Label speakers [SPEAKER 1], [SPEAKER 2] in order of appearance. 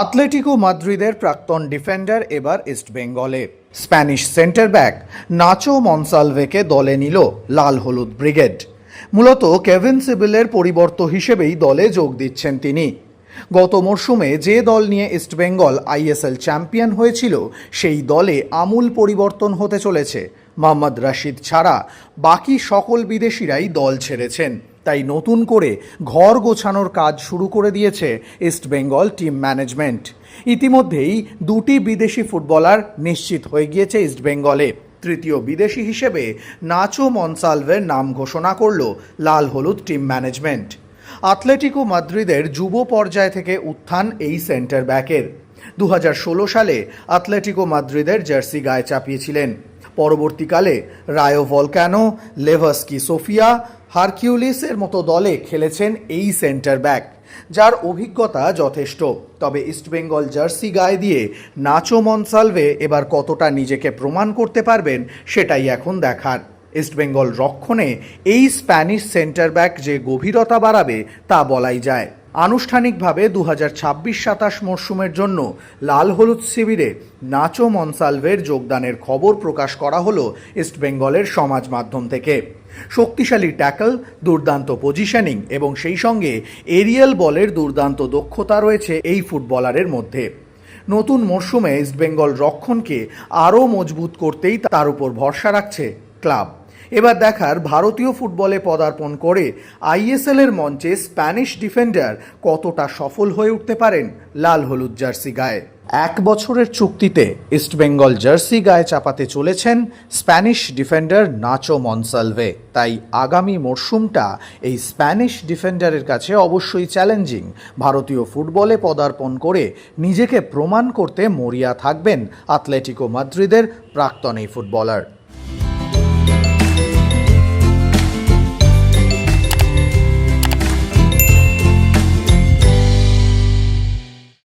[SPEAKER 1] Atletico মাদ্রিদের প্রাক্তন defender এবার ইস্টবেঙ্গলে। স্প্যানিশ সেন্টার ব্যাক নাচো মনসালভেকে দলে নিল লাল হলুদ ব্রিগেড। মূলত কেভিন সিবিলের পরিবর্তন হিসেবেই দলে যোগ দিচ্ছেন তিনি। গত মরশুমে যে দল নিয়ে ইস্টবেঙ্গল আইএসএল চ্যাম্পিয়ন হয়েছিল সেই দলে আমূল পরিবর্তন হতে চলেছে। মোহাম্মদ রশিদ ছাড়া বাকি সকল বিদেশিরাই দল ছেড়েছেন, তাই নতুন করে ঘর গোছানোর কাজ শুরু করে দিয়েছে ইস্টবেঙ্গল টিম ম্যানেজমেন্ট। ইতিমধ্যেই দুটি বিদেশি ফুটবলার নিশ্চিত হয়ে গিয়েছে ইস্টবেঙ্গলে। তৃতীয় বিদেশি হিসেবে নাচো মনসালভের নাম ঘোষণা করল লাল হলুদ টিম ম্যানেজমেন্ট। আতলেটিকো মাদ্রিদের যুব পর্যায় থেকে উত্থান এই সেন্টার ব্যাকের। 2016 সালে আতলেটিকো মাদ্রিদের জার্সি গায়ে চাপিয়েছিলেন। পরবর্তীকালে রায়ো ভলকানো, লেভাস্কি সোফিয়া, হারকিউলিসের মতো দলে খেলেছেন এই সেন্টার ব্যাক, যার অভিজ্ঞতা যথেষ্ট। তবে ইস্টবেঙ্গল জার্সি গায়ে দিয়ে নাচো মনসালভে এবার কতটা নিজেকে প্রমাণ করতে পারবেন সেটাই এখন দেখার। ইস্টবেঙ্গল রক্ষণে এই স্প্যানিশ সেন্টার ব্যাক যে গভীরতা বাড়াবে তা বলাই যায়। আনুষ্ঠানিকভাবে 2026-27 মরশুমের জন্য লাল হলুদ শিবিরে নাচো মনসালভের যোগদানের খবর প্রকাশ করা হলো ইস্টবেঙ্গলের সমাজ মাধ্যম থেকে। শক্তিশালী ট্যাকল, দুর্দান্ত পজিশনিং এবং সেই সঙ্গে এরিয়াল বলের দুর্দান্ত দক্ষতা রয়েছে এই ফুটবলারের মধ্যে। নতুন মরশুমে ইস্টবেঙ্গল রক্ষণকে আরও মজবুত করতেই তার উপর ভরসা রাখছে ক্লাব। এবার দেখার ভারতীয় ফুটবলে পদার্পণ করে আইএসএলের মঞ্চে স্প্যানিশ ডিফেন্ডার কতটা সফল হয়ে উঠতে পারেন লাল হলুদ জার্সি গায়ে। 1 বছরের চুক্তিতে ইস্টবেঙ্গল জার্সি গায়ে চাপাতে চলেছেন স্প্যানিশ ডিফেন্ডার নাচো মনসালভে। তাই আগামী মরশুমটা এই স্প্যানিশ ডিফেন্ডারের কাছে অবশ্যই চ্যালেঞ্জিং। ভারতীয় ফুটবলে পদার্পণ করে নিজেকে প্রমাণ করতে মরিয়া থাকবেন আতলেটিকো মাদ্রিদের প্রাক্তন এই ফুটবলার।